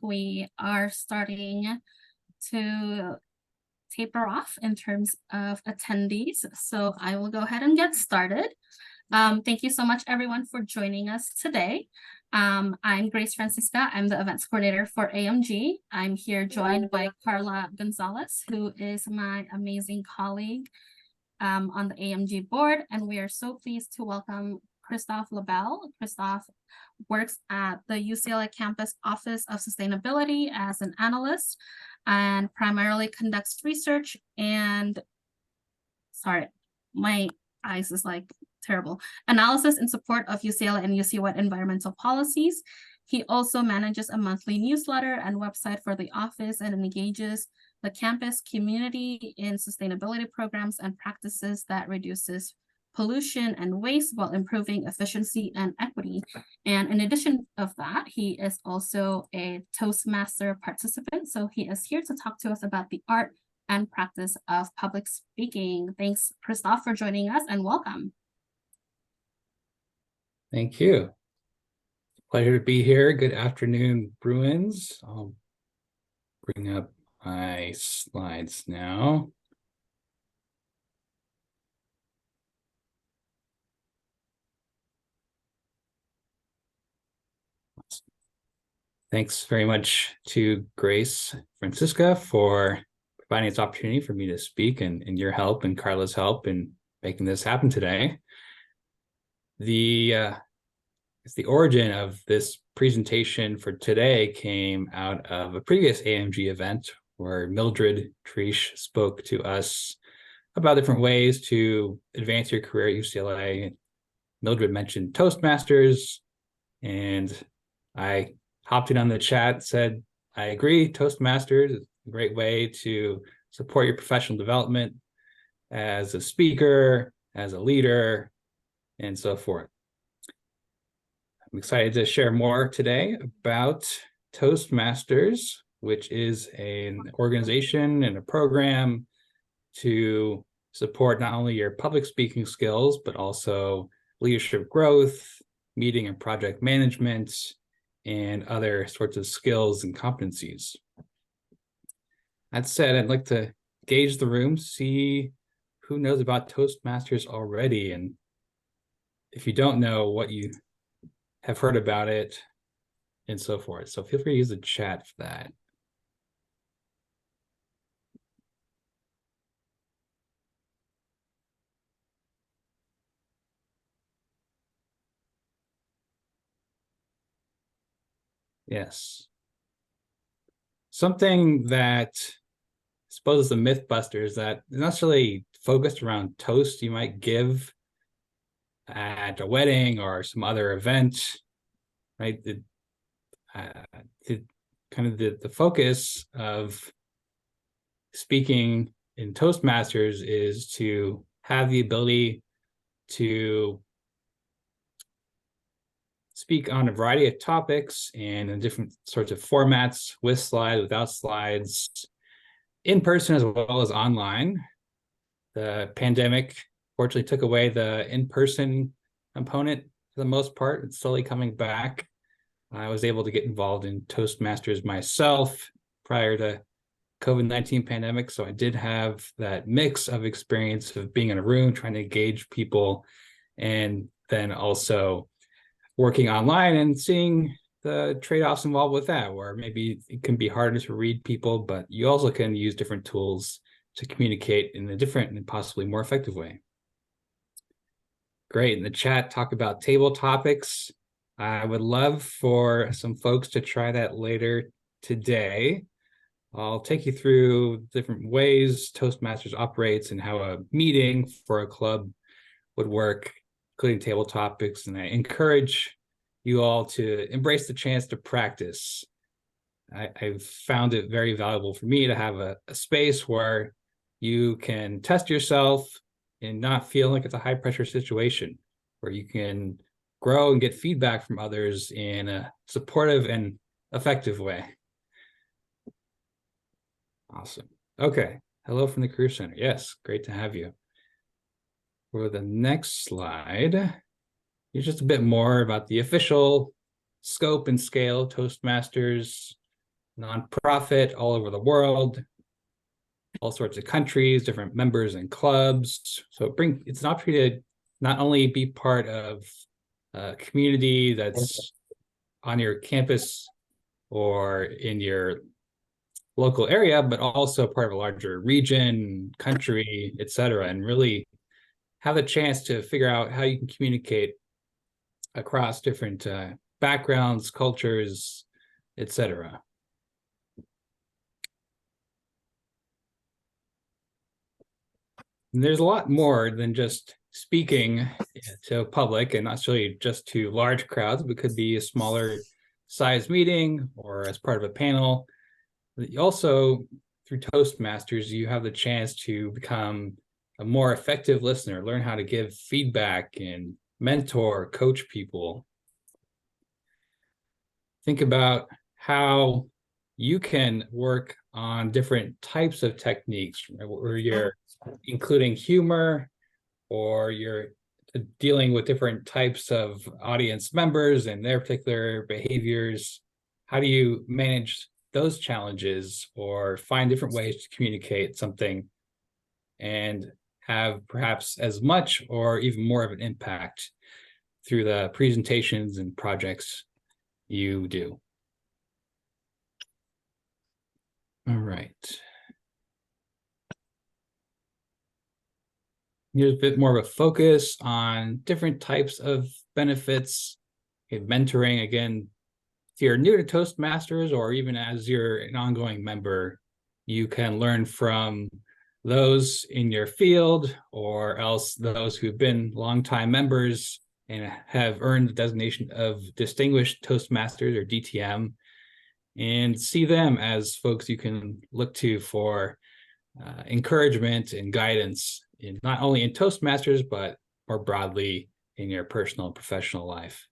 we are starting to taper off in terms of attendees. So I will go ahead and get started. Thank you so much, everyone, for joining us today. I'm Grace Francisca. I'm the events coordinator for AMG. I'm here joined by Carla Gonzalez, who is my amazing colleague on the AMG board. And we are so pleased to welcome Christophe LaBelle. Christophe works at the UCLA campus Office of Sustainability as an analyst and primarily conducts research and, sorry, my eyes is like terrible, analysis in support of UCLA and UC-wide environmental policies. He also manages a monthly newsletter and website for the office and engages the campus community in sustainability programs and practices that reduces pollution and waste while improving efficiency and equity. And in addition of that, he is also a Toastmaster participant. So he is here to talk to us about the art and practice of public speaking. Thanks, Christophe, for joining us, and welcome. Thank you. Pleasure to be here. Good afternoon, Bruins. I'll bring up my slides now. Thanks very much to Grace Francisca for providing this opportunity for me to speak and your help and Carla's help in making this happen today. The origin of this presentation for today came out of a previous AMG event where Mildred Treesh spoke to us about different ways to advance your career at UCLA. Mildred mentioned Toastmasters, and I hopped in on the chat, said, I agree, Toastmasters is a great way to support your professional development as a speaker, as a leader, and so forth. I'm excited to share more today about Toastmasters, which is an organization and a program to support not only your public speaking skills, but also leadership growth, meeting and project management, and other sorts of skills and competencies. That said, I'd like to gauge the room, see who knows about Toastmasters already, and if you don't know, what you have heard about it, and so forth. So feel free to use the chat for that. Yes. Something that I suppose is a myth buster is that it's not necessarily focused around toast you might give at a wedding or some other event, right? The focus of speaking in Toastmasters is to have the ability to speak on a variety of topics and in different sorts of formats, with slides, without slides, in person as well as online. The pandemic fortunately took away the in-person component for the most part. It's slowly coming back. I was able to get involved in Toastmasters myself prior to COVID-19 pandemic, so I did have that mix of experience of being in a room, trying to engage people, and then also working online and seeing the trade-offs involved with that, where maybe it can be harder to read people, but you also can use different tools to communicate in a different and possibly more effective way. Great. In the chat, talk about table topics. I would love for some folks to try that later today. I'll take you through different ways Toastmasters operates and how a meeting for a club would work, including table topics. And I encourage you all to embrace the chance to practice. I've found it very valuable for me to have a space where you can test yourself and not feel like it's a high pressure situation, where you can grow and get feedback from others in a supportive and effective way. Awesome. Okay. Hello from the Career Center. Yes, great to have you. For the next slide, here's just a bit more about the official scope and scale of Toastmasters. nonprofit all over the world, all sorts of countries, different members and clubs. So it's an opportunity to not only be part of a community that's on your campus or in your local area, but also part of a larger region, country, et cetera, and really have the chance to figure out how you can communicate across different backgrounds, cultures, et cetera. And there's a lot more than just speaking to a public, and not necessarily just to large crowds, but it could be a smaller size meeting or as part of a panel. Also, through Toastmasters, you have the chance to become a more effective listener, learn how to give feedback and mentor, coach people. Think about how you can work on different types of techniques, where you're including humor, or you're dealing with different types of audience members and their particular behaviors. How do you manage those challenges or find different ways to communicate something and have perhaps as much or even more of an impact through the presentations and projects you do? All right. Here's a bit more of a focus on different types of benefits. Okay, mentoring, again, if you're new to Toastmasters or even as you're an ongoing member, you can learn from those in your field or else those who've been longtime members and have earned the designation of Distinguished Toastmasters or DTM, and see them as folks you can look to for encouragement and guidance, not only in Toastmasters, but more broadly in your personal and professional life.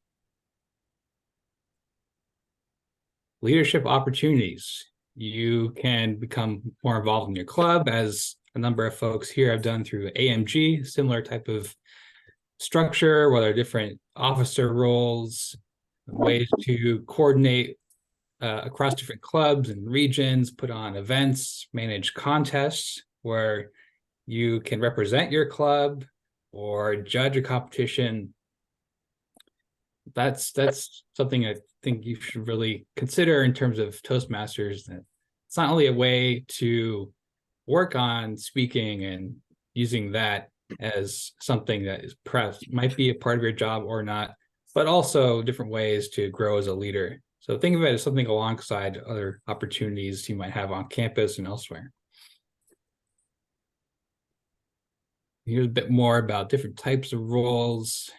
Leadership opportunities. You can become more involved in your club, as a number of folks here have done through AMG, similar type of structure, where there are different officer roles, ways to coordinate across different clubs and regions, put on events, manage contests where you can represent your club or judge a competition. That's something I think you should really consider in terms of Toastmasters. That it's not only a way to work on speaking and using that as something that is perhaps might be a part of your job or not, but also different ways to grow as a leader. So think of it as something alongside other opportunities you might have on campus and elsewhere. Here's a bit more about different types of roles.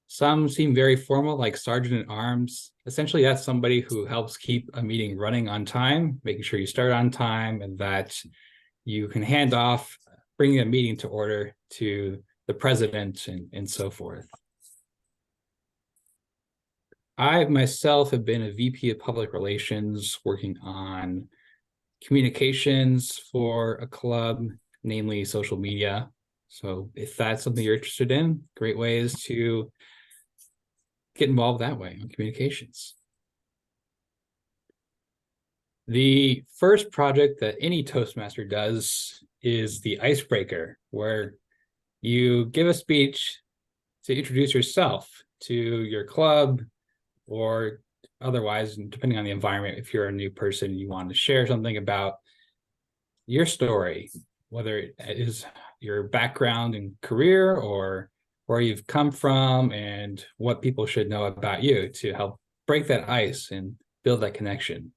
Some seem very formal, like Sergeant at Arms. Essentially, that's somebody who helps keep a meeting running on time, making sure you start on time and that you can hand off, bringing a meeting to order to the president and so forth. I myself have been a VP of Public Relations working on communications for a club, namely social media. So if that's something you're interested in, great ways to get involved that way in communications. The first project that any Toastmaster does is the icebreaker, where you give a speech to introduce yourself to your club, or otherwise, depending on the environment, if you're a new person, you want to share something about your story, whether it is your background and career or where you've come from and what people should know about you to help break that ice and build that connection.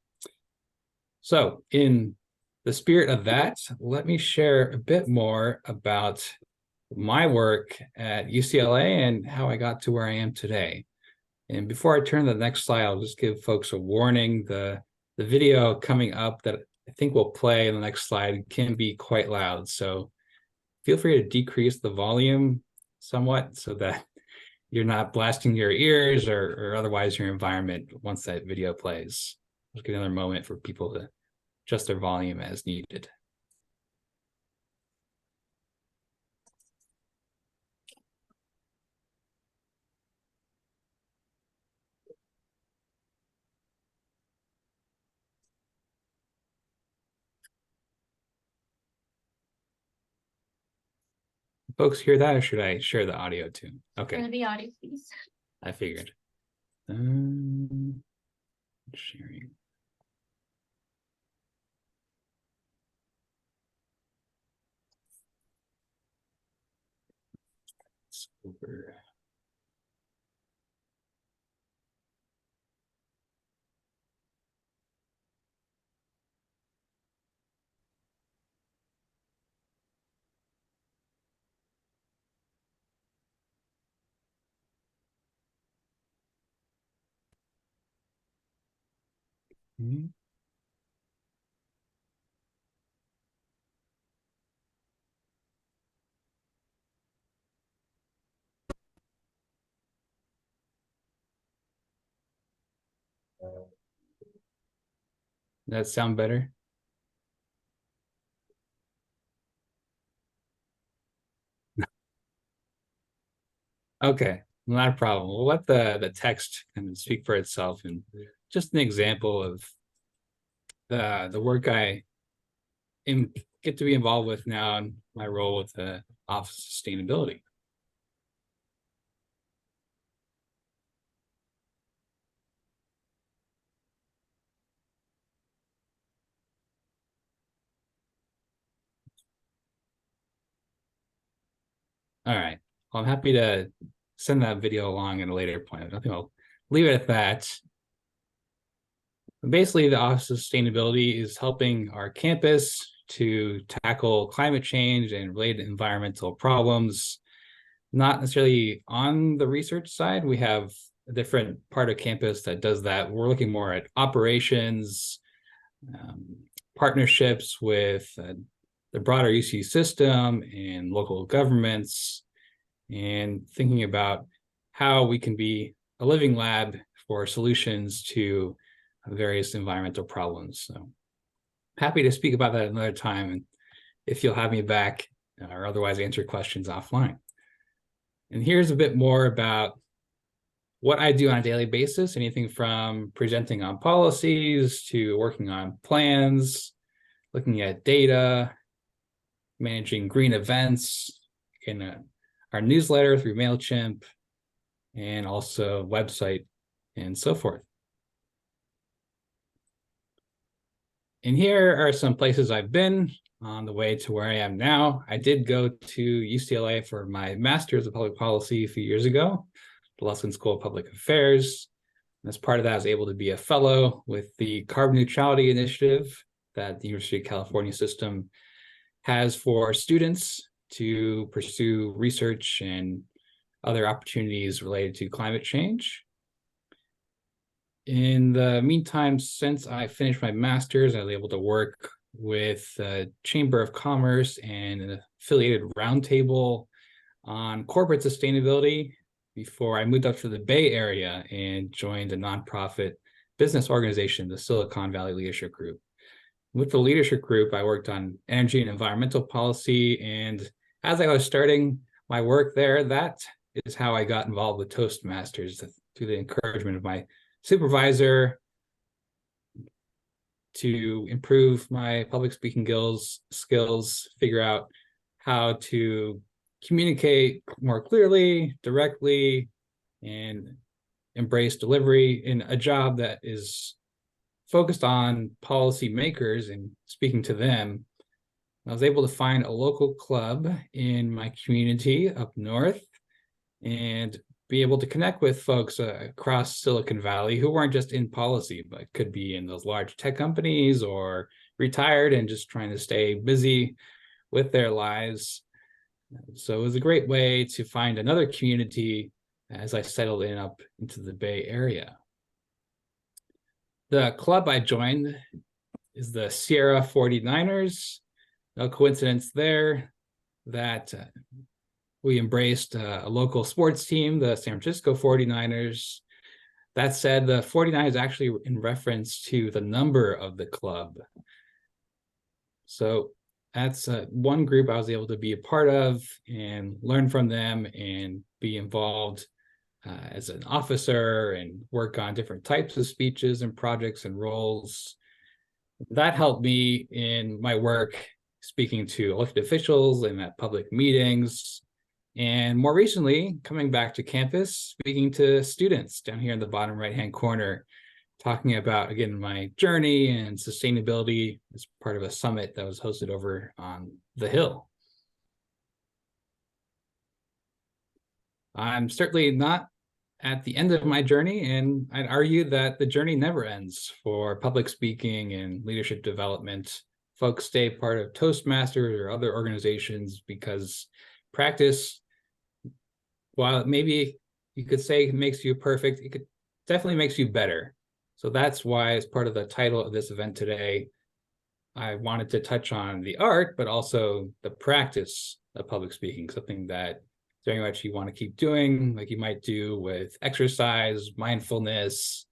So in the spirit of that, let me share a bit more about my work at UCLA and how I got to where I am today. And before I turn to the next slide, I'll just give folks a warning. The video coming up that I think will play in the next slide can be quite loud. So feel free to decrease the volume somewhat so that you're not blasting your ears or otherwise your environment once that video plays. Just get another moment for people to adjust their volume as needed. folks hear that, or should I share the audio too? Okay. Share the audio, please. I figured. Sharing. It's over. Mhm. Does that sound better? Okay, not a problem. We'll let the text kind of speak for itself, and just an example of the work I get to be involved with now in my role with the Office of Sustainability. All right. Well, I'm happy to send that video along at a later point. I think I'll leave it at that. Basically, the Office of Sustainability is helping our campus to tackle climate change and related environmental problems. Not necessarily on the research side. We have a different part of campus that does that. We're looking more at operations, partnerships with the broader UC system and local governments, and thinking about how we can be a living lab for solutions to various environmental problems. So happy to speak about that another time, and if you'll have me back, or otherwise answer questions offline. And here's a bit more about what I do on a daily basis, anything from presenting on policies to working on plans, looking at data, managing green events in our newsletter through MailChimp, and also website and so forth. And here are some places I've been on the way to where I am now. I did go to UCLA for my master's of public policy a few years ago, the Luskin School of Public Affairs. And as part of that, I was able to be a fellow with the Carbon Neutrality Initiative that the University of California system has for students to pursue research and other opportunities related to climate change. In the meantime, since I finished my master's, I was able to work with the Chamber of Commerce and an affiliated roundtable on corporate sustainability before I moved up to the Bay Area and joined a nonprofit business organization, the Silicon Valley Leadership Group. With the leadership group, I worked on energy and environmental policy. And as I was starting my work there, that is how I got involved with Toastmasters, through the encouragement of my supervisor to improve my public speaking skills, figure out how to communicate more clearly, directly, and embrace delivery in a job that is focused on policymakers and speaking to them. I was able to find a local club in my community up north and be able to connect with folks across Silicon Valley who weren't just in policy, but could be in those large tech companies or retired and just trying to stay busy with their lives. So it was a great way to find another community as I settled in up into the Bay Area. The club I joined is the Sierra 49ers. No coincidence there that we embraced a local sports team, the San Francisco 49ers. That said, the 49ers actually in reference to the number of the club. So that's one group I was able to be a part of and learn from them and be involved as an officer and work on different types of speeches and projects and roles. That helped me in my work speaking to elected officials and at public meetings, and more recently, coming back to campus, speaking to students down here in the bottom right-hand corner, talking about, again, my journey and sustainability as part of a summit that was hosted over on the Hill. I'm certainly not at the end of my journey, and I'd argue that the journey never ends for public speaking and leadership development. Folks stay part of Toastmasters or other organizations because practice, while maybe you could say it makes you perfect, it definitely makes you better. So that's why, as part of the title of this event today, I wanted to touch on the art, but also the practice of public speaking, something that very much you want to keep doing, like you might do with exercise, mindfulness,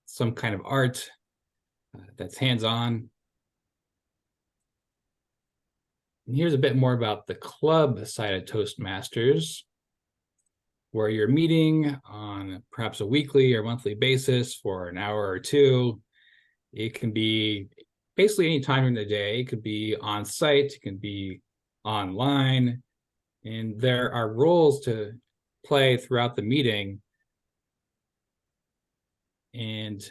some kind of art that's hands-on. And here's a bit more about the club side of Toastmasters, where you're meeting on perhaps a weekly or monthly basis for an hour or two. It can be basically any time in the day. It could be on site, it can be online, and there are roles to play throughout the meeting. And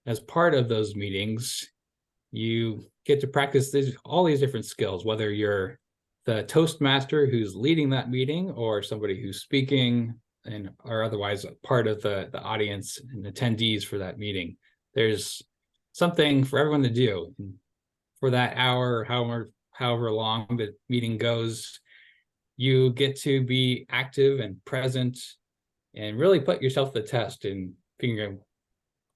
as part of those meetings, you get to practice all these different skills, whether you're the Toastmaster who's leading that meeting or somebody who's speaking and or otherwise part of the audience and attendees for that meeting. There's something for everyone to do. And for that hour, or however long the meeting goes, you get to be active and present and really put yourself to the test in figuring,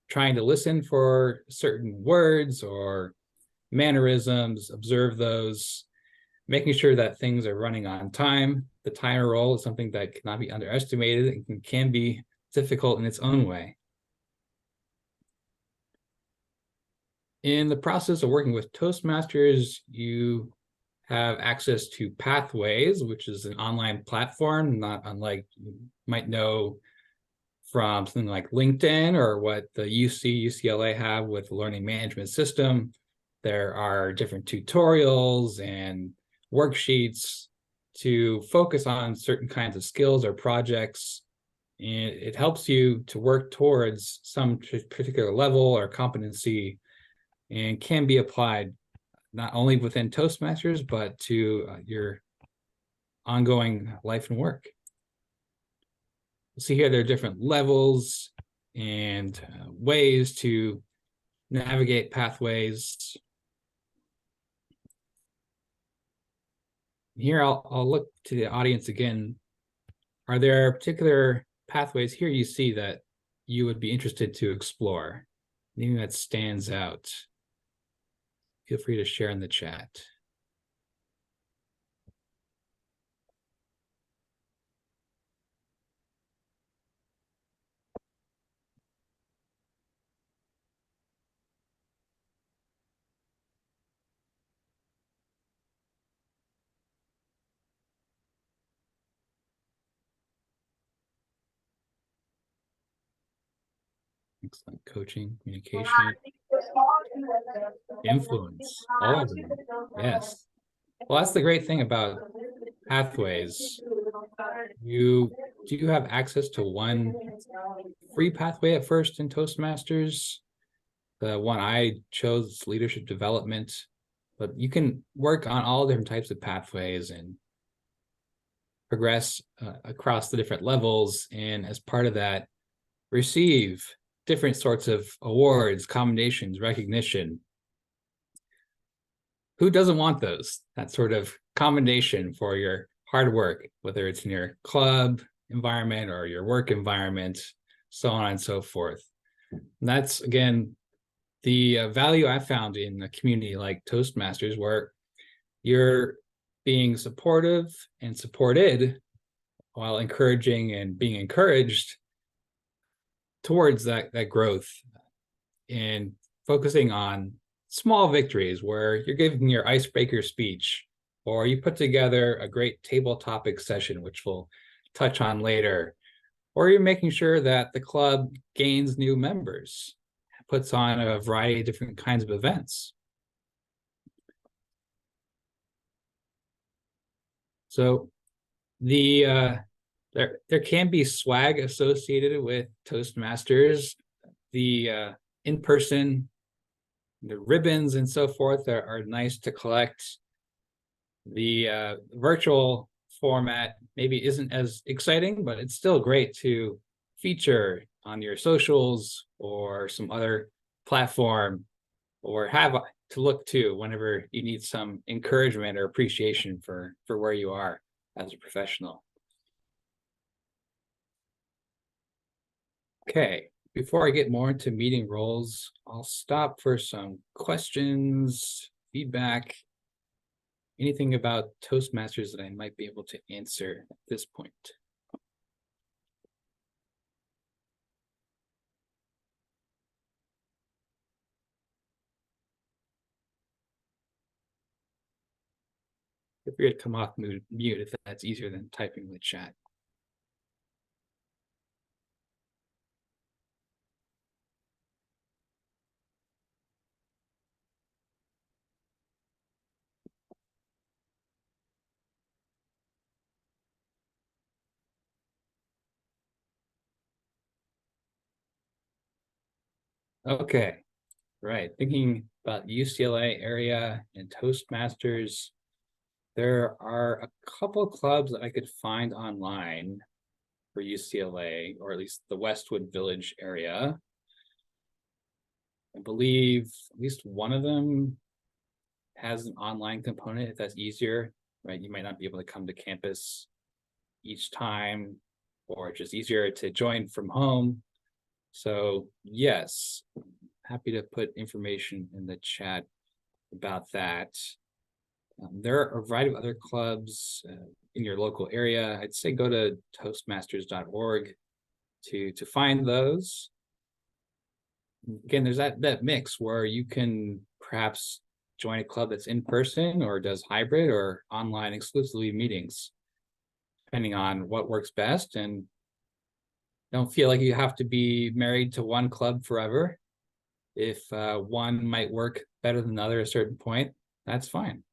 trying to listen for certain words or mannerisms, observe those, making sure that things are running on time. The timer role is something that cannot be underestimated and can be difficult in its own way. In the process of working with Toastmasters, you have access to Pathways, which is an online platform, not unlike you might know from something like LinkedIn or what the UCLA have with the learning management system. There are different tutorials and worksheets to focus on certain kinds of skills or projects. And it helps you to work towards some particular level or competency and can be applied not only within Toastmasters, but to your ongoing life and work. See here, there are different levels and ways to navigate Pathways. Here, I'll look to the audience again. Are there particular pathways here you see that you would be interested to explore? Anything that stands out? Feel free to share in the chat. Excellent. Coaching, communication, influence, all of them. Yes. Well, that's the great thing about Pathways. You do have access to one free pathway at first in Toastmasters. The one I chose is leadership development, but you can work on all different types of pathways and progress across the different levels. And as part of that, receive different sorts of awards, commendations, recognition. Who doesn't want those? That sort of commendation for your hard work, whether it's in your club environment or your work environment, so on and so forth. And that's, again, the value I found in a community like Toastmasters, where you're being supportive and supported while encouraging and being encouraged towards that growth, and focusing on small victories where you're giving your icebreaker speech, or you put together a great table topic session, which we'll touch on later, or you're making sure that the club gains new members, puts on a variety of different kinds of events. So There can be swag associated with Toastmasters. The in-person, the ribbons and so forth are nice to collect. The virtual format maybe isn't as exciting, but it's still great to feature on your socials or some other platform, or have to look to whenever you need some encouragement or appreciation for where you are as a professional. Okay, before I get more into meeting roles, I'll stop for some questions, feedback, anything about Toastmasters that I might be able to answer at this point. Feel free to come off mute if that's easier than typing in the chat. Okay, right. Thinking about UCLA area and Toastmasters, there are a couple clubs that I could find online for UCLA, or at least the Westwood Village area. I believe at least one of them has an online component if that's easier, right? You might not be able to come to campus each time, or just easier to join from home. So yes, happy to put information in the chat about that. There are a variety of other clubs in your local area. I'd say go to toastmasters.org to find those. Again, there's that mix where you can perhaps join a club that's in person or does hybrid or online exclusively meetings, depending on what works best. And don't feel like you have to be married to one club forever. If one might work better than another at a certain point, that's fine.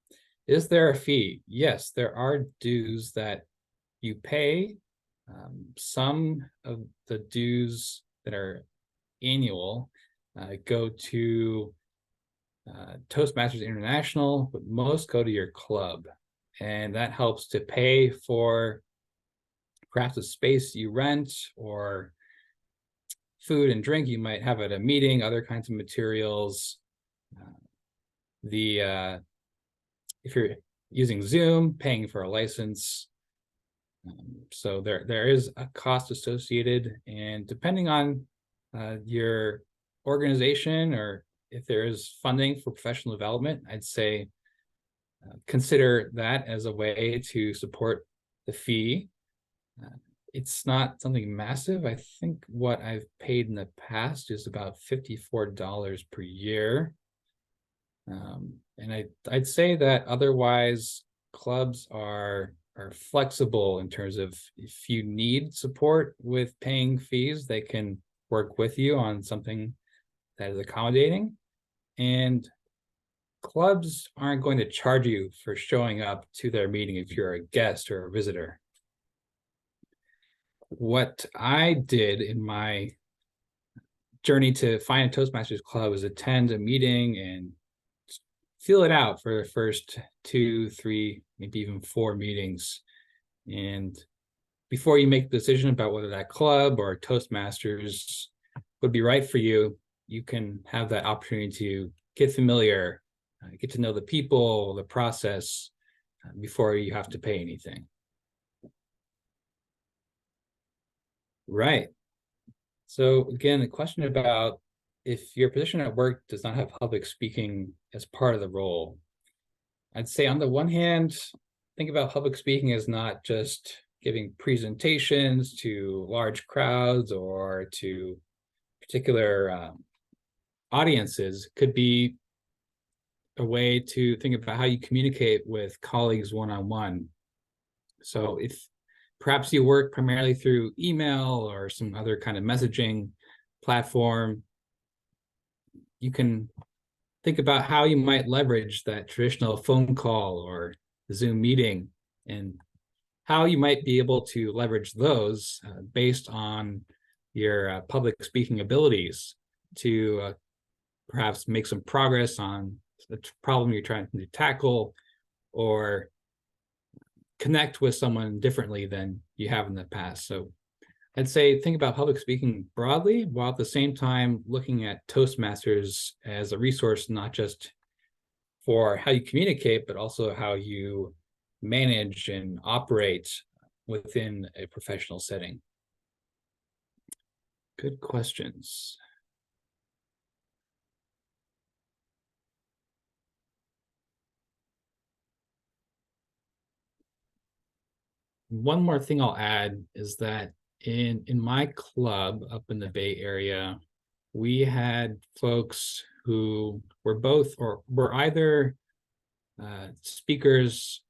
Is there a fee? Yes, there are dues that you pay. Some of the dues that are annual go to Toastmasters International, but most go to your club. And that helps to pay for perhaps the space you rent or food and drink you might have at a meeting, other kinds of materials. If you're using Zoom, paying for a license. So there is a cost associated, and depending on your organization or if there is funding for professional development, I'd say consider that as a way to support the fee. It's not something massive. I think what I've paid in the past is about $54 per year. And I'd say that otherwise clubs are flexible in terms of if you need support with paying fees, they can work with you on something that is accommodating. And clubs aren't going to charge you for showing up to their meeting if you're a guest or a visitor. What I did in my journey to find a Toastmasters club was attend a meeting and feel it out for the first 2, 3, maybe even 4 meetings. And before you make the decision about whether that club or Toastmasters would be right for you, you can have that opportunity to get familiar, get to know the people, the process, before you have to pay anything. Right. So again, the question about if your position at work does not have public speaking as part of the role, I'd say on the one hand, think about public speaking as not just giving presentations to large crowds or to particular audiences. It could be a way to think about how you communicate with colleagues one-on-one. So if perhaps you work primarily through email or some other kind of messaging platform, you can think about how you might leverage that traditional phone call or Zoom meeting and how you might be able to leverage those based on your public speaking abilities to perhaps make some progress on the problem you're trying to tackle, or connect with someone differently than you have in the past. So I'd say think about public speaking broadly, while at the same time looking at Toastmasters as a resource, not just for how you communicate, but also how you manage and operate within a professional setting. Good questions. One more thing I'll add is that in my club up in the Bay Area, we had folks who were both or were either speakers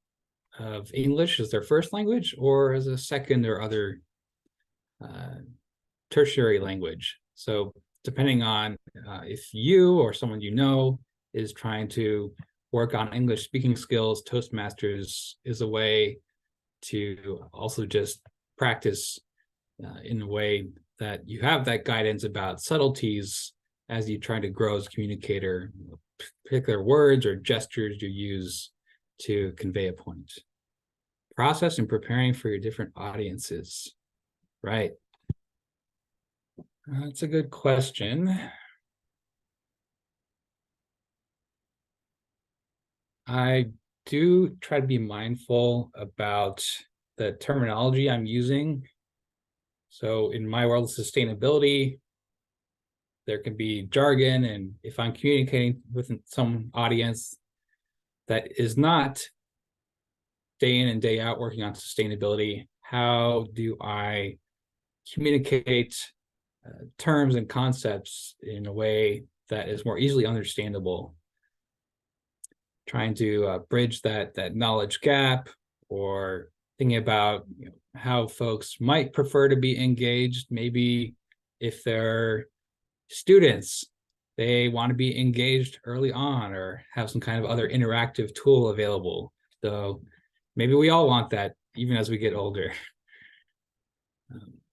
of English as their first language or as a second or other tertiary language. So depending on if you or someone you know is trying to work on English speaking skills, Toastmasters is a way to also just practice in a way that you have that guidance about subtleties as you try to grow as a communicator, particular words or gestures you use to convey a point. Process and preparing for your different audiences. Right. That's a good question. I do try to be mindful about the terminology I'm using. So in my world of sustainability, there can be jargon, and if I'm communicating with some audience that is not day in and day out working on sustainability, how do I communicate terms and concepts in a way that is more easily understandable? Trying to bridge that knowledge gap, or thinking about how folks might prefer to be engaged. Maybe if they're students, they want to be engaged early on or have some kind of other interactive tool available. So maybe we all want that even as we get older.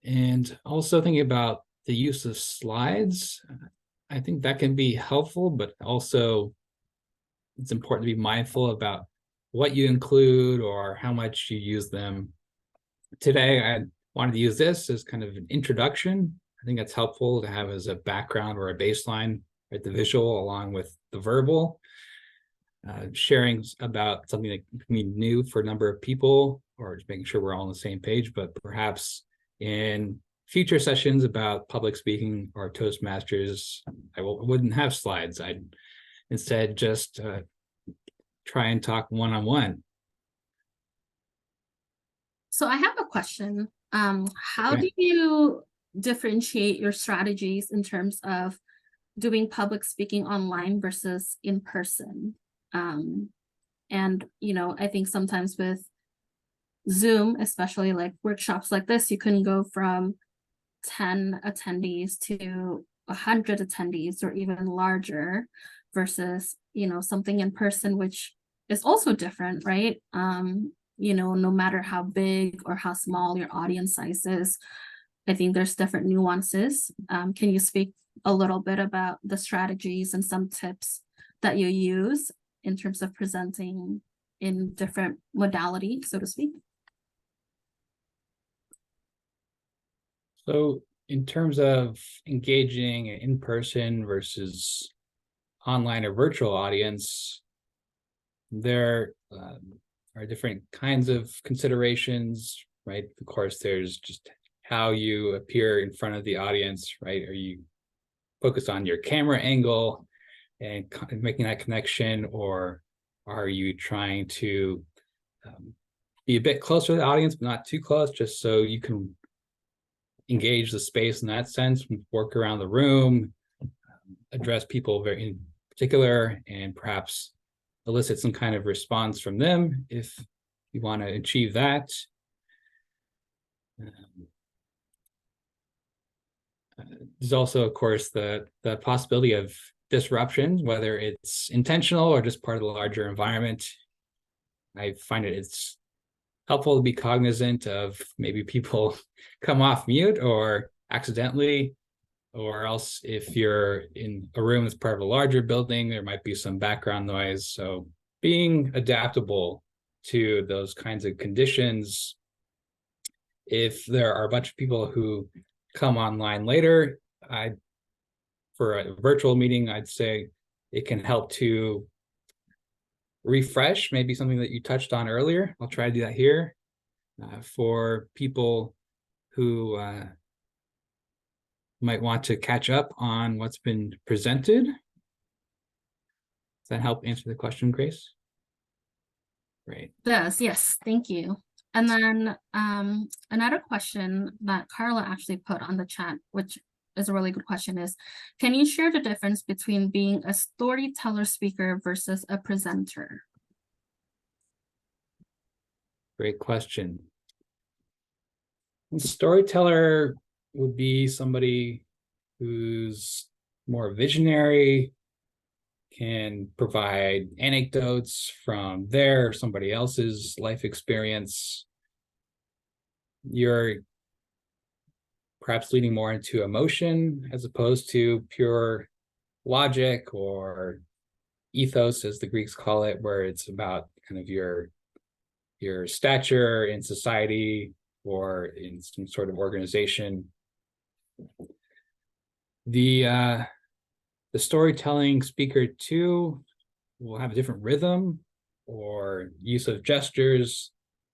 And also thinking about the use of slides. I think that can be helpful, but also it's important to be mindful about what you include or how much you use them. Today, I wanted to use this as kind of an introduction. I think that's helpful to have as a background or a baseline, right? The visual along with the verbal. Sharing about something that can be new for a number of people, or just making sure we're all on the same page, but perhaps in future sessions about public speaking or Toastmasters, I wouldn't have slides. I'd instead just try and talk one-on-one. So I have a question. How do you differentiate your strategies in terms of doing public speaking online versus in person? And, I think sometimes with Zoom, especially like workshops like this, you can go from 10 attendees to 100 attendees or even larger versus, something in person, which is also different, right? No matter how big or how small your audience size is, I think there's different nuances. Can you speak a little bit about the strategies and some tips that you use in terms of presenting in different modalities, so to speak? So in terms of engaging an in-person versus online or virtual audience, there are different kinds of considerations, right? Of course, there's just how you appear in front of the audience, right? Are you focused on your camera angle and making that connection, or are you trying to be a bit closer to the audience, but not too close, just so you can engage the space in that sense, work around the room, address people very in particular, and perhaps elicit some kind of response from them if you want to achieve that. There's also, of course, the possibility of disruption, whether it's intentional or just part of the larger environment. I find it's helpful to be cognizant of maybe people come off mute or accidentally, or else if you're in a room that's part of a larger building, there might be some background noise. So being adaptable to those kinds of conditions. If there are a bunch of people who come online later, for a virtual meeting, I'd say it can help to refresh, maybe something that you touched on earlier. I'll try to do that here. For people who might want to catch up on what's been presented. Does that help answer the question, Grace? Great. Does, yes, thank you. And then another question that Carla actually put on the chat, which is a really good question, is, can you share the difference between being a storyteller speaker versus a presenter? Great question. A storyteller would be somebody who's more visionary, can provide anecdotes from their or somebody else's life experience. You're perhaps leaning more into emotion as opposed to pure logic or ethos, as the Greeks call it, where it's about kind of your stature in society or in some sort of organization. The storytelling speaker too will have a different rhythm or use of gestures.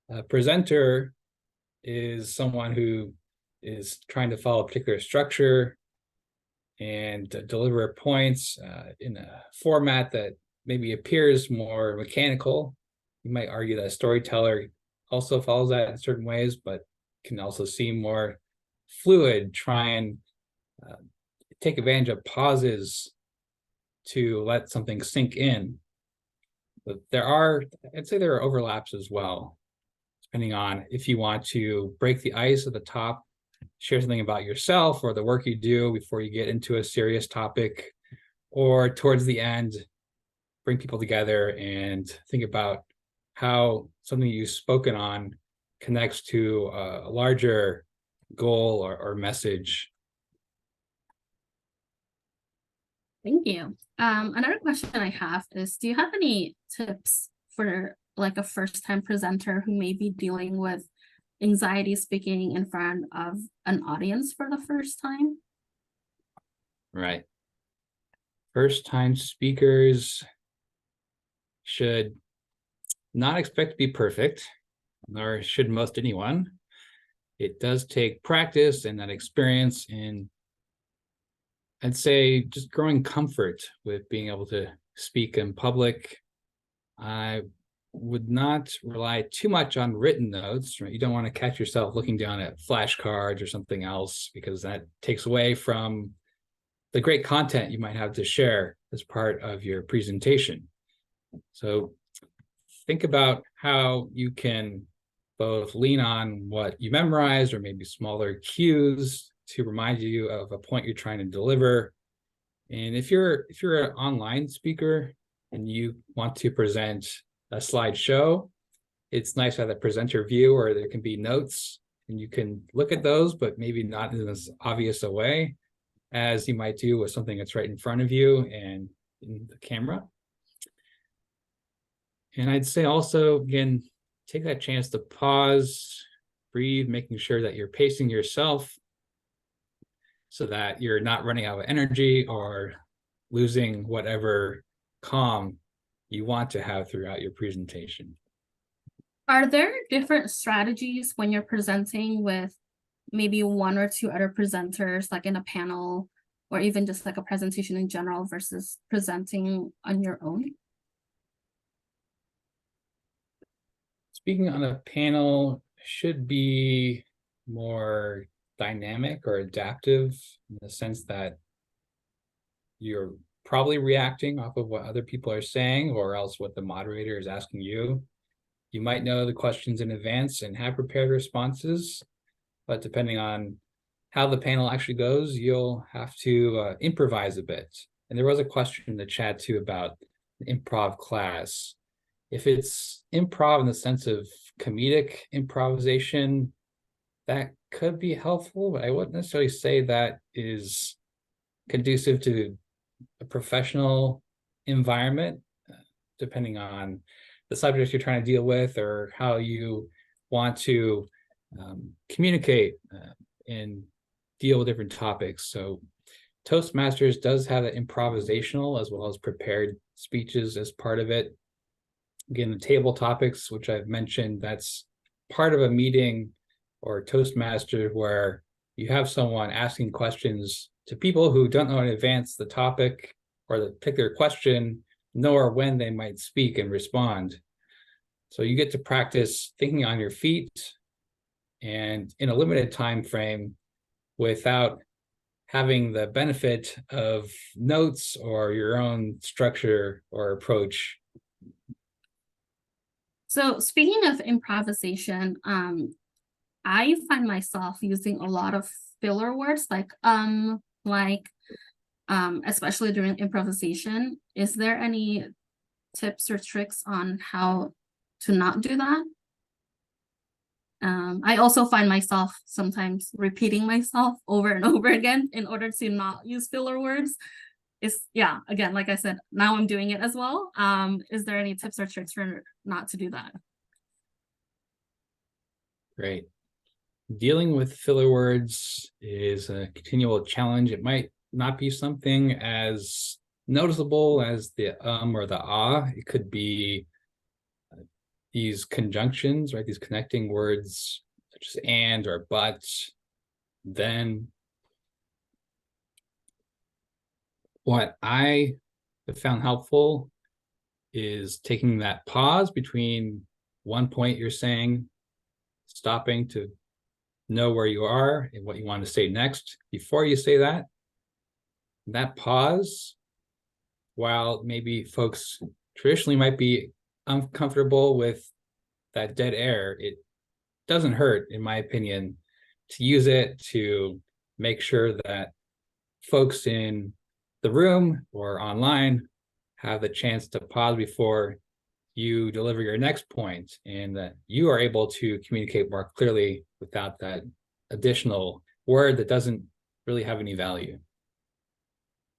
A presenter is someone who is trying to follow a particular structure and deliver points in a format that maybe appears more mechanical. You might argue that a storyteller also follows that in certain ways, but can also seem more fluid, try and take advantage of pauses to let something sink in. But I'd say there are overlaps as well, depending on if you want to break the ice at the top, share something about yourself or the work you do before you get into a serious topic, or towards the end, bring people together and think about how something you've spoken on connects to a larger goal or message. Thank you. Another question I have is, do you have any tips for like a first-time presenter who may be dealing with anxiety speaking in front of an audience for the first time? Right. First-time speakers should not expect to be perfect, nor should most anyone. It does take practice and that experience, and I'd say just growing comfort with being able to speak in public. I would not rely too much on written notes. Right? You don't want to catch yourself looking down at flashcards or something else, because that takes away from the great content you might have to share as part of your presentation. So think about how you can both lean on what you memorized or maybe smaller cues to remind you of a point you're trying to deliver. And if you're an online speaker and you want to present a slideshow, it's nice to have a presenter view, or there can be notes and you can look at those, but maybe not in as obvious a way as you might do with something that's right in front of you and in the camera. And I'd say also, again, take that chance to pause, breathe, making sure that you're pacing yourself so that you're not running out of energy or losing whatever calm you want to have throughout your presentation. Are there different strategies when you're presenting with maybe one or two other presenters, like in a panel, or even just like a presentation in general versus presenting on your own? Speaking on a panel should be more dynamic or adaptive, in the sense that you're probably reacting off of what other people are saying, or else what the moderator is asking you. You might know the questions in advance and have prepared responses, but depending on how the panel actually goes, you'll have to improvise a bit. And there was a question in the chat too about the improv class. If it's improv in the sense of comedic improvisation, that could be helpful, but I wouldn't necessarily say that is conducive to a professional environment, depending on the subject you're trying to deal with or how you want to communicate and deal with different topics. So Toastmasters does have an improvisational as well as prepared speeches as part of it. Again, the table topics, which I've mentioned, that's part of a meeting or Toastmaster where you have someone asking questions to people who don't know in advance the topic or the particular question, nor when they might speak and respond. So you get to practice thinking on your feet and in a limited time frame without having the benefit of notes or your own structure or approach. So speaking of improvisation, I find myself using a lot of filler words especially during improvisation. Is there any tips or tricks on how to not do that? I also find myself sometimes repeating myself over and over again in order to not use filler words. Again, like I said, now I'm doing it as well. Is there any tips or tricks for not to do that? Great. Dealing with filler words is a continual challenge. It might not be something as noticeable as the or the ah. It could be these conjunctions, right? These connecting words such as and or but, then. What I have found helpful is taking that pause between one point you're saying, stopping to know where you are and what you want to say next before you say that. That pause, while maybe folks traditionally might be uncomfortable with that dead air, it doesn't hurt, in my opinion, to use it to make sure that folks in the room or online have the chance to pause before you deliver your next point, and that you are able to communicate more clearly without that additional word that doesn't really have any value.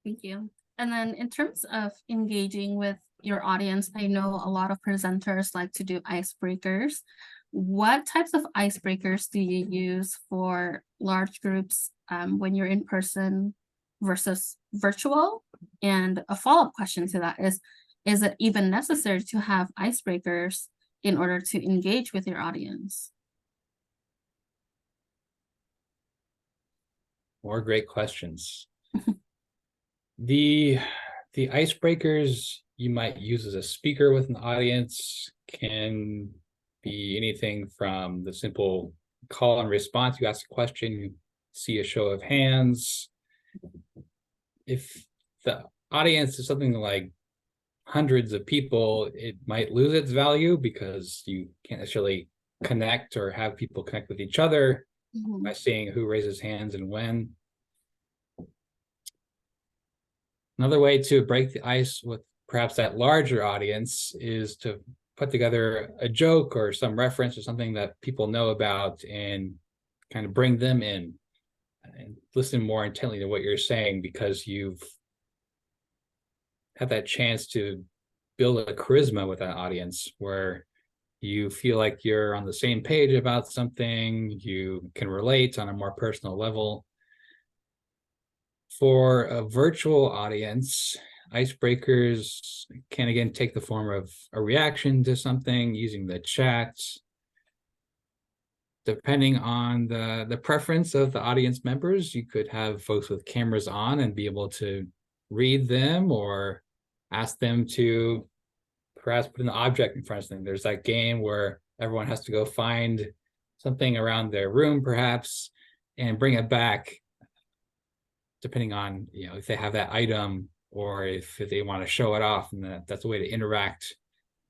Thank you. And then in terms of engaging with your audience, I know a lot of presenters like to do icebreakers. What types of icebreakers do you use for large groups when you're in person versus virtual? And a follow-up question to that is it even necessary to have icebreakers in order to engage with your audience? More great questions. The icebreakers you might use as a speaker with an audience can be anything from the simple call and response. You ask a question, you see a show of hands. If the audience is something like hundreds of people, it might lose its value because you can't necessarily connect or have people connect with each other by seeing who raises hands and when. Another way to break the ice with perhaps that larger audience is to put together a joke or some reference or something that people know about and kind of bring them in and listen more intently to what you're saying, because you've had that chance to build a charisma with that audience where you feel like you're on the same page about something, you can relate on a more personal level. For a virtual audience, icebreakers can again take the form of a reaction to something using the chat. Depending on the preference of the audience members, you could have folks with cameras on and be able to read them or ask them to perhaps put an object in front of them. There's that game where everyone has to go find something around their room perhaps and bring it back, depending on, if they have that item or if they want to show it off, and that's a way to interact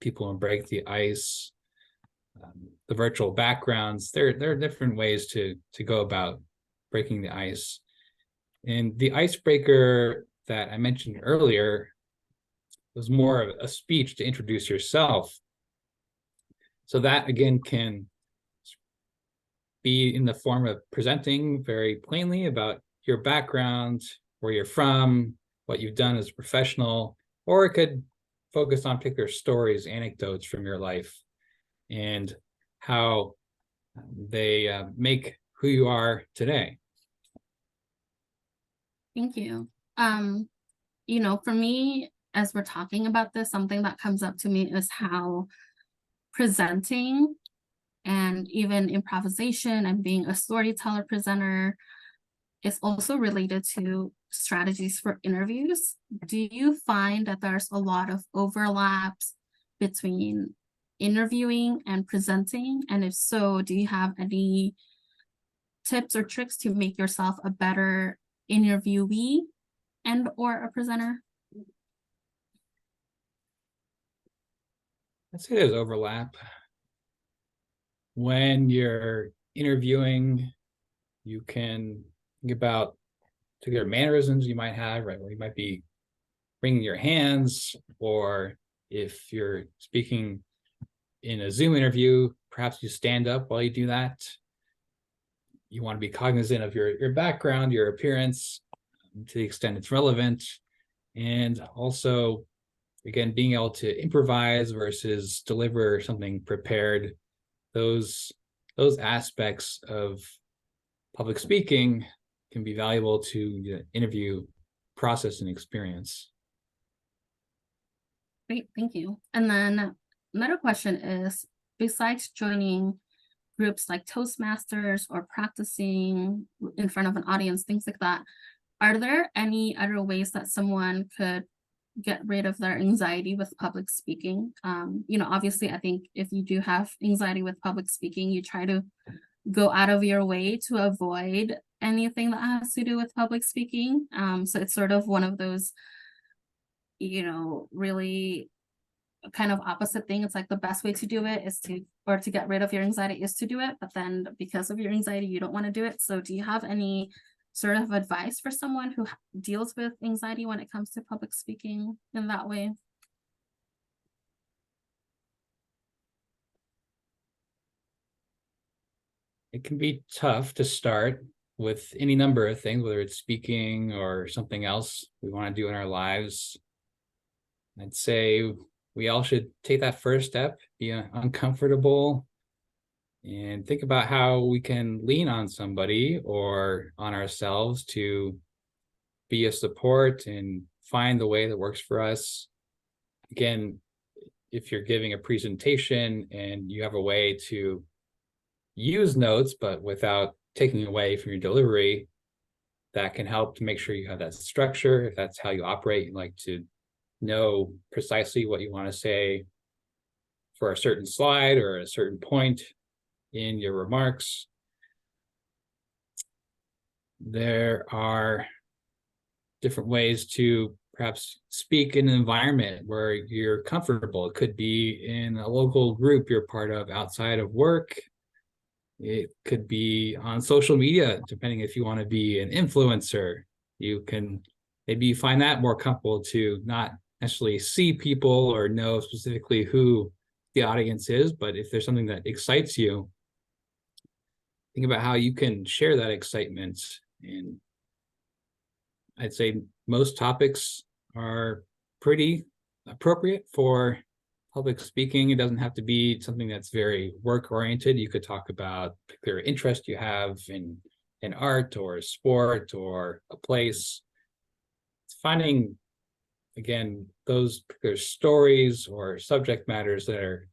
people and break the ice. The virtual backgrounds, there are different ways to go about breaking the ice. And the icebreaker that I mentioned earlier was more of a speech to introduce yourself. So that again can be in the form of presenting very plainly about your background, where you're from, what you've done as a professional, or it could focus on particular stories, anecdotes from your life, and how they make who you are today. Thank you. For me, as we're talking about this, something that comes up to me is how presenting and even improvisation and being a storyteller presenter is also related to strategies for interviews. Do you find that there's a lot of overlaps between interviewing and presenting? And if so, do you have any tips or tricks to make yourself a better interviewee and or a presenter? I'd say there's overlap. When you're interviewing, you can think about particular mannerisms you might have, right? Where you might be wringing your hands, or if you're speaking in a Zoom interview, perhaps you stand up while you do that. You want to be cognizant of your background, your appearance, to the extent it's relevant, and also, again, being able to improvise versus deliver something prepared. Those aspects of public speaking can be valuable to the interview process and experience. Great, thank you. And then another question is, besides joining groups like Toastmasters or practicing in front of an audience, things like that, are there any other ways that someone could get rid of their anxiety with public speaking? Obviously, I think if you do have anxiety with public speaking, you try to go out of your way to avoid anything that has to do with public speaking. So it's sort of one of those, really kind of opposite thing. It's like the best way to do it is to get rid of your anxiety is to do it, but then because of your anxiety, you don't want to do it. So do you have any sort of advice for someone who deals with anxiety when it comes to public speaking in that way? It can be tough to start with any number of things, whether it's speaking or something else we want to do in our lives. I'd say we all should take that first step, be uncomfortable, and think about how we can lean on somebody or on ourselves to be a support and find the way that works for us. Again, if you're giving a presentation and you have a way to use notes, but without taking away from your delivery, that can help to make sure you have that structure. If that's how you operate, you like to know precisely what you want to say for a certain slide or a certain point in your remarks. There are different ways to perhaps speak in an environment where you're comfortable. It could be in a local group you're part of outside of work. It could be on social media, depending if you want to be an influencer. You can maybe find that more comfortable to not necessarily see people or know specifically who the audience is, but if there's something that excites you, think about how you can share that excitement. And I'd say most topics are pretty appropriate for public speaking. It doesn't have to be something that's very work oriented. You could talk about particular interest you have in art or sport or a place. It's finding, again, those particular stories or subject matters that are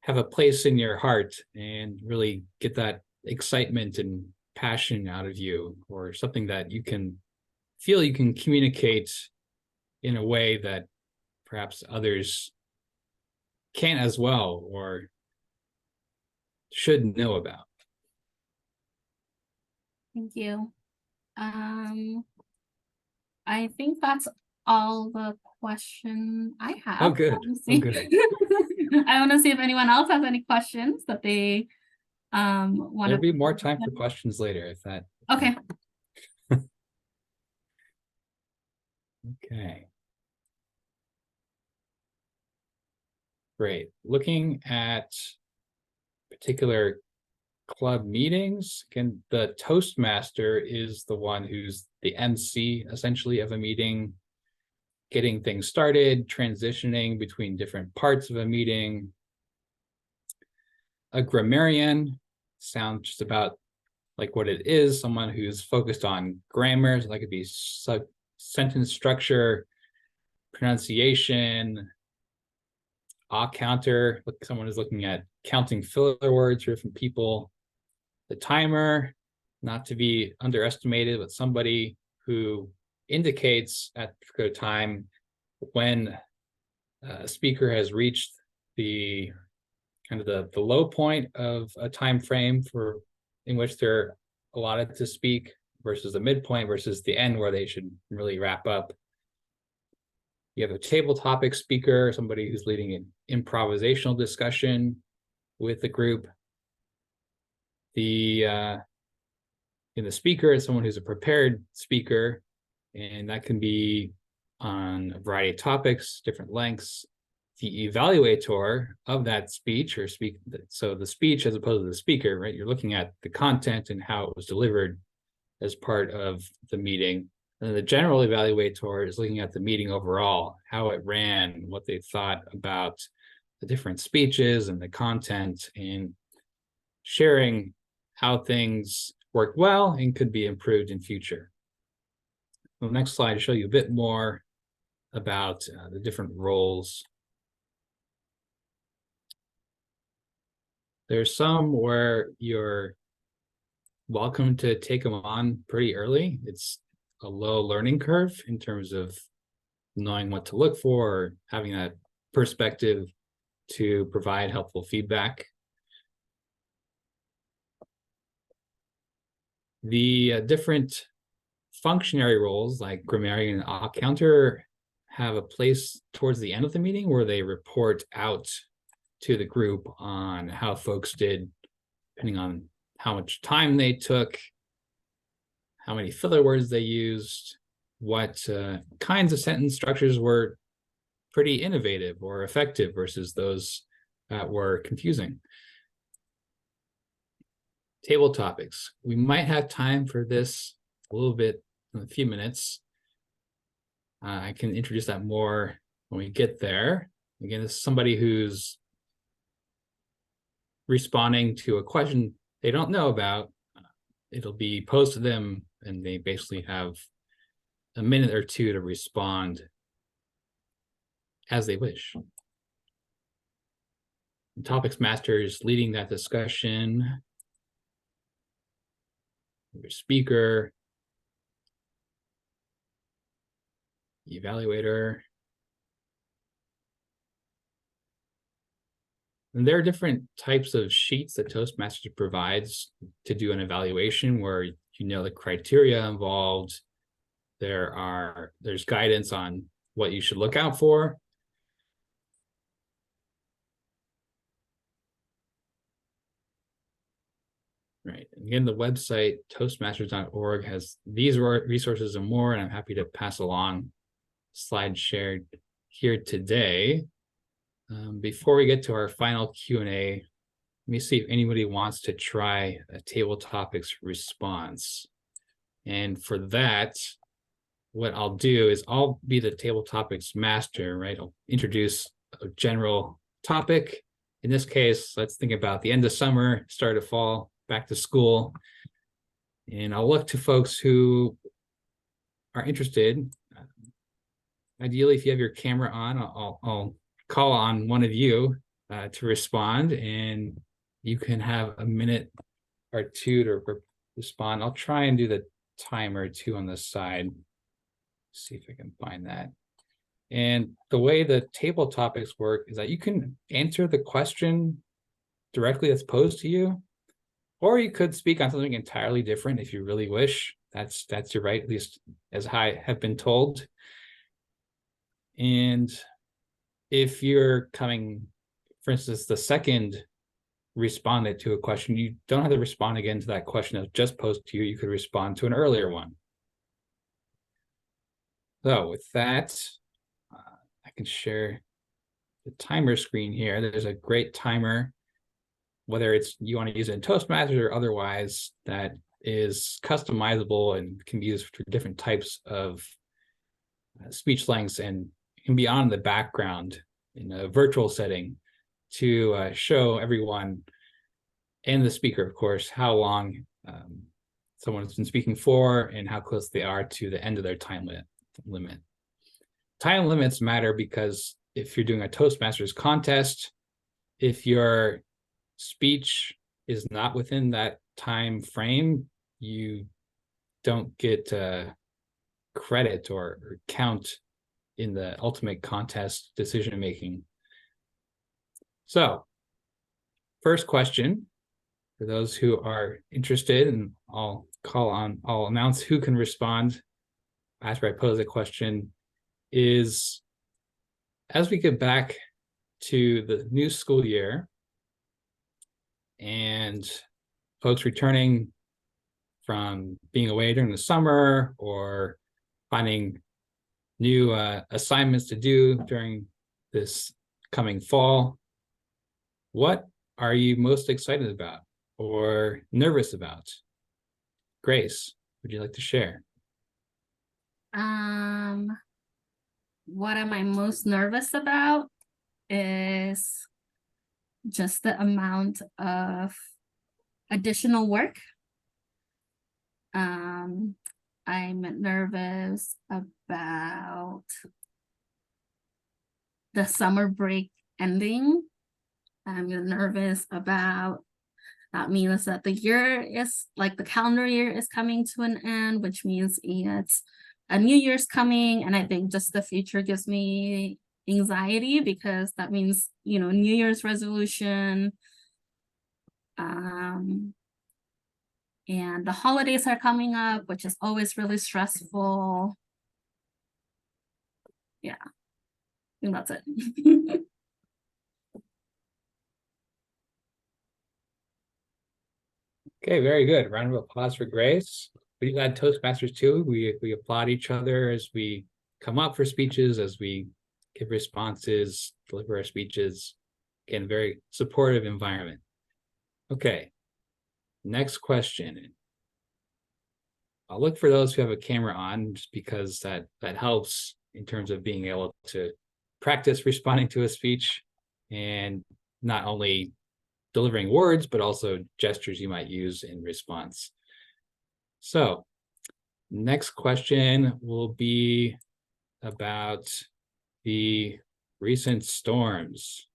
have a place in your heart and really get that excitement and passion out of you, or something that you can feel you can communicate in a way that perhaps others can as well or should know about. Thank you. I think that's all the question I have. Oh, good. Oh, good. I want to see if anyone else has any questions that they want to. There'll be more time for questions later if that. Okay. Okay. Great. Looking at particular club meetings, again, the Toastmaster is the one who's the MC essentially of a meeting, getting things started, transitioning between different parts of a meeting. A grammarian sounds just about like what it is, someone who's focused on grammar. So that could be sentence structure, pronunciation, counter, someone is looking at counting filler words for different people. The timer, not to be underestimated, but somebody who indicates at a particular time when a speaker has reached the kind of the low point of a time frame for in which they're allotted to speak versus the midpoint versus the end where they should really wrap up. You have a table topic speaker, somebody who's leading an improvisational discussion with the group. The speaker is someone who's a prepared speaker, and that can be on a variety of topics, different lengths. The evaluator of that speech so the speech as opposed to the speaker, right? You're looking at the content and how it was delivered as part of the meeting. And the general evaluator is looking at the meeting overall, how it ran, what they thought about the different speeches and the content, and sharing how things worked well and could be improved in future. The next slide will show you a bit more about the different roles. There's some where you're welcome to take them on pretty early. It's a low learning curve in terms of knowing what to look for, or having that perspective to provide helpful feedback. The different functionary roles like grammarian and counter have a place towards the end of the meeting where they report out to the group on how folks did, depending on how much time they took, how many filler words they used, what kinds of sentence structures were pretty innovative or effective versus those that were confusing. Table topics. We might have time for this a little bit in a few minutes. I can introduce that more when we get there. Again, this is somebody who's responding to a question they don't know about. It'll be posed to them, and they basically have a minute or two to respond as they wish. The topics master is leading that discussion. Your speaker, evaluator. And there are different types of sheets that Toastmasters provides to do an evaluation where you know the criteria involved. There's guidance on what you should look out for. Right. Again, the website toastmasters.org has these resources and more, and I'm happy to pass along slides shared here today. Before we get to our final Q&A, let me see if anybody wants to try a table topics response. And for that, what I'll do is I'll be the table topics master, right? I'll introduce a general topic. In this case, let's think about the end of summer, start of fall, back to school. And I'll look to folks who are interested. Ideally, if you have your camera on, I'll call on one of you to respond, and you can have a minute or two to respond. I'll try and do the timer too on the side. See if I can find that. And the way the table topics work is that you can answer the question directly that's posed to you, or you could speak on something entirely different if you really wish. That's your right, at least as I have been told. And if you're coming, for instance, the second respondent to a question, you don't have to respond again to that question that was just posed to you. You could respond to an earlier one. So with that, I can share the timer screen here, there's a great timer, whether it's you want to use it in Toastmasters or otherwise, that is customizable and can be used for different types of speech lengths and can be on the background in a virtual setting to show everyone and the speaker, of course, how long someone's been speaking for and how close they are to the end of their time limit. Time limits matter because if you're doing a Toastmasters contest, if your speech is not within that time frame, you don't get credit or count in the ultimate contest decision making. So, first question for those who are interested, and I'll announce who can respond after I pose a question, is as we get back to the new school year and folks returning from being away during the summer or finding new assignments to do during this coming fall, what are you most excited about or nervous about? Grace, would you like to share? What am I most nervous about is just the amount of additional work. I'm nervous about the summer break ending. I'm nervous about that means that the year is like the calendar year is coming to an end, which means it's a new year's coming. And I think just the future gives me anxiety because that means, New Year's resolution. And the holidays are coming up, which is always really stressful. Yeah, I think that's it. Okay, very good. Round of applause for Grace. We got Toastmasters too. We applaud each other as we come up for speeches, as we give responses, deliver our speeches. Again, very supportive environment. Okay, next question. I'll look for those who have a camera on just because that helps in terms of being able to practice responding to a speech and not only delivering words, but also gestures you might use in response. So next question will be about the recent storms.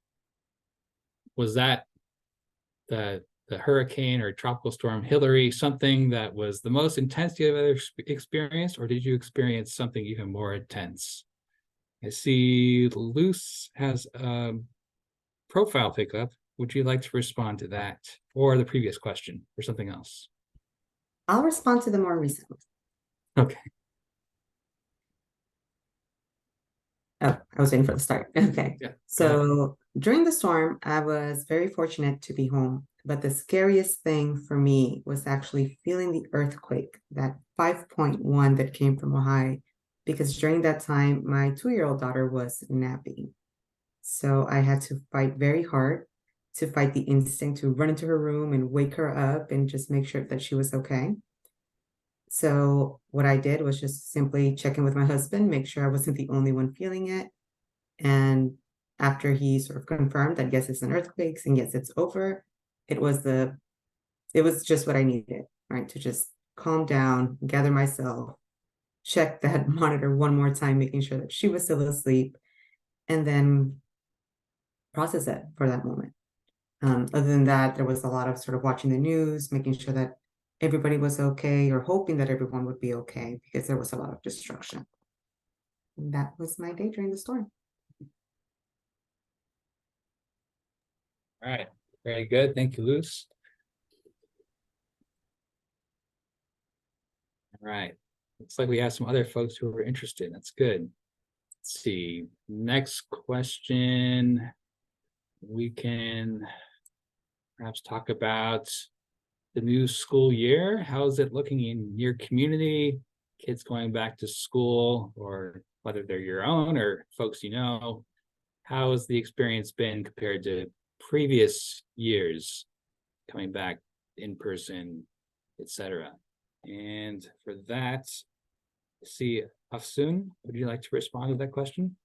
Was that the hurricane or tropical storm Hillary something that was the most intense you ever experienced, or did you experience something even more intense? I see Luce has a profile pickup. Would you like to respond to that or the previous question or something else? I'll respond to the more recent one. Okay. Oh, I was waiting for the start. Okay. Yeah. So during the storm, I was very fortunate to be home. But the scariest thing for me was actually feeling the earthquake, that 5.1 that came from Ohio, because during that time, my 2-year-old daughter was napping. So I had to fight very hard to fight the instinct to run into her room and wake her up and just make sure that she was okay. So what I did was just simply check in with my husband, make sure I wasn't the only one feeling it. And after he sort of confirmed that, yes, it's an earthquake and yes, it's over, it was just what I needed, right? To just calm down, gather myself, check that monitor one more time, making sure that she was still asleep, and then process it for that moment. Other than that, there was a lot of sort of watching the news, making sure that everybody was okay, or hoping that everyone would be okay, because there was a lot of destruction. And that was my day during the storm. All right. Very good. Thank you, Luce. All right. Looks like we have some other folks who are interested. That's good. Let's see. Next question. We can perhaps talk about the new school year. How is it looking in your community? Kids going back to school, or whether they're your own or folks you know. how has the experience been compared to previous years, coming back in person, etc.? And for that, see, Afsun, would you like to respond to that question?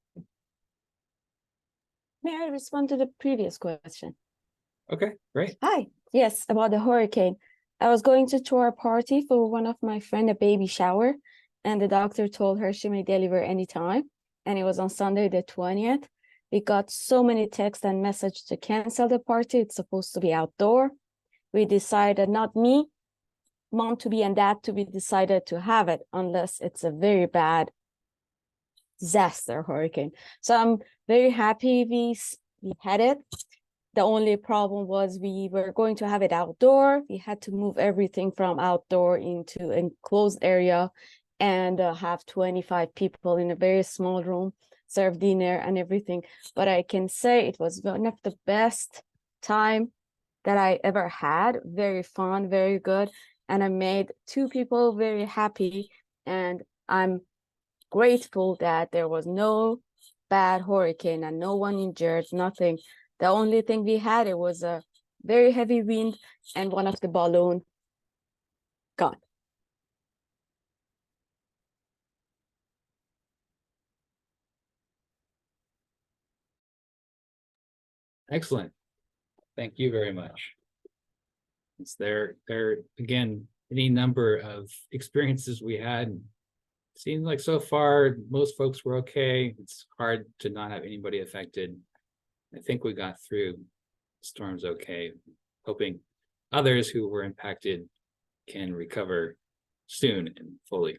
May I respond to the previous question? Okay, great. Hi. Yes, about the hurricane. I was going to throw a party for one of my friend, a baby shower, and the doctor told her she may deliver anytime. And it was on Sunday the 20th. We got so many texts and messages to cancel the party. It's supposed to be outdoor. We decided, not me, mom to be and dad to be, decided to have it unless it's a very bad disaster hurricane. So I'm very happy we had it. The only problem was we were going to have it outdoor. We had to move everything from outdoor into an enclosed area and have 25 people in a very small room, serve dinner and everything. But I can say it was one of the best time that I ever had. Very fun, very good. And I made 2 people very happy. And I'm grateful that there was no bad hurricane and no one injured, nothing. The only thing we had, it was a very heavy wind and one of the balloon gone. Excellent. Thank you very much. It's there again, any number of experiences we had. Seems like so far most folks were okay. It's hard to not have anybody affected. I think we got through storms okay, hoping others who were impacted can recover soon and fully.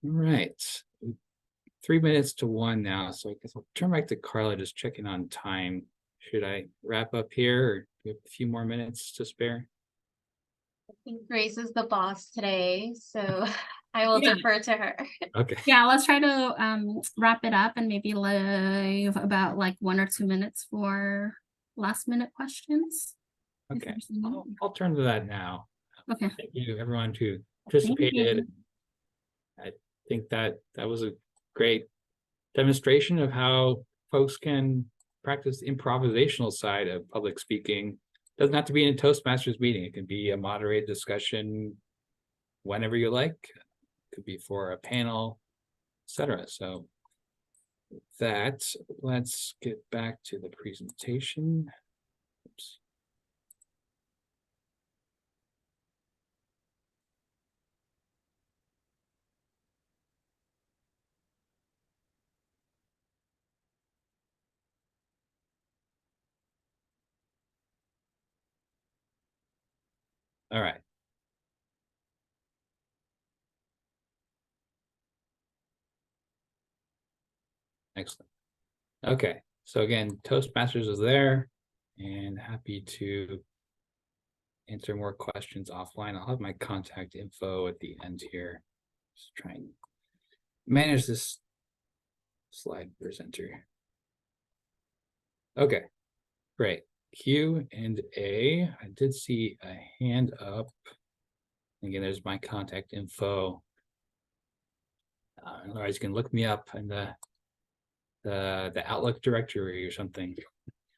All right, 3 minutes to 1 now, so I guess I'll turn back to Carla, just checking on time. Should I wrap up here, or do we have a few more minutes to spare? I think Grace is the boss today, so I will defer to her. Okay. Yeah, let's try to wrap it up and maybe leave about like 1 or 2 minutes for last minute questions. if Okay, there's any. I'll turn to that now. Okay. Thank you, everyone who participated. you. I think that was a great demonstration of how folks can practice the improvisational side of public speaking. Doesn't have to be in a Toastmasters meeting. It can be a moderated discussion whenever you like. It could be for a panel, etc. So with that, let's get back to the presentation. Oops. All right. Excellent. Okay, so again, Toastmasters is there and happy to answer more questions offline. I'll have my contact info at the end here. Just try and manage this slide presenter. Okay, great. Q&A. I did see a hand up. Again, there's my contact info. Otherwise, you can look me up in the Outlook directory or something,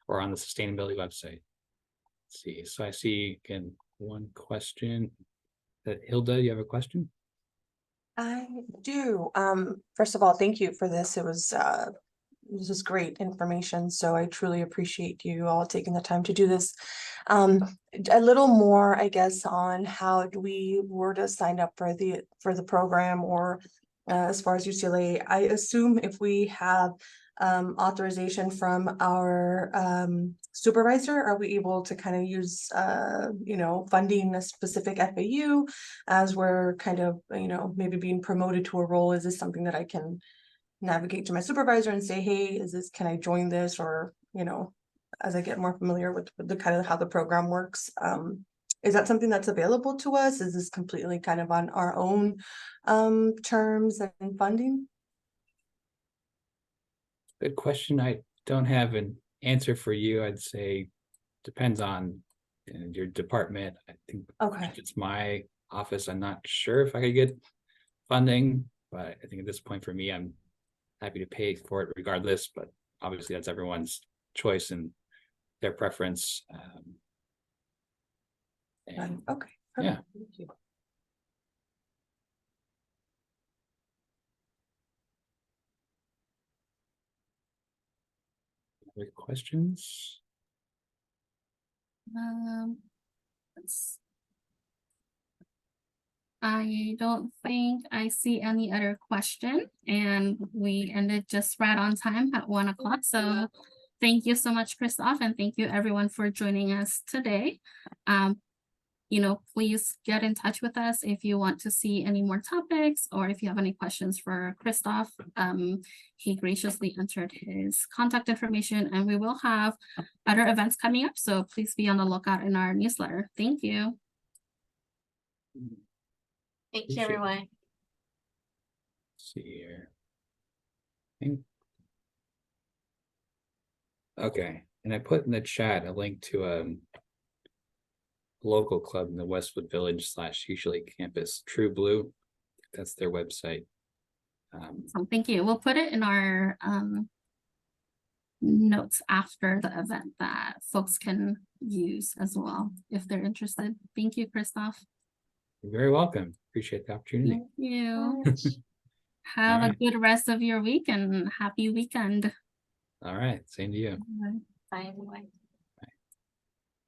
or on the sustainability website. Let's see. So I see again one question. That Hilda, you have a question? I do. First of all, thank you for this. This is great information. So I truly appreciate you all taking the time to do this. A little more, I guess, on how we were to sign up for the program, or as far as UCLA. I assume if we have authorization from our supervisor, are we able to kind of use funding a specific FAU as we're kind of maybe being promoted to a role? Is this something that I can navigate to my supervisor and say, hey, can I join this? Or as I get more familiar with the kind of how the program works, is that something that's available to us? Is this completely kind of on our own terms and funding? Good question. I don't have an answer for you. I'd say depends on your department. I think Okay. if it's my office, I'm not sure if I could get funding, but I think at this point for me, I'm happy to pay for it regardless, but obviously that's everyone's choice and their preference. And Okay. Yeah. perfect, thank you. other questions? Let's- I don't think I see any other question, and we ended just right on time at 1 o'clock. So thank you so much, Christophe, and thank you everyone for joining us today. Please get in touch with us if you want to see any more topics or if you have any questions for Christophe. He graciously entered his contact information, and we will have other events coming up. So please be on the lookout in our newsletter. Thank you. Thank Appreciate you, it. everyone. Let's see here. Okay, and I put in the chat a link to a local club in the Westwood Village / UCLA campus, True Blue. That's their website. So thank you. We'll put it in our notes after the event that folks can use as well if they're interested. Thank you, Christophe. You're very welcome. Appreciate the opportunity. Thank you. Alright. Have a right. good rest of your week and happy weekend. All right, same to you. Bye, everyone.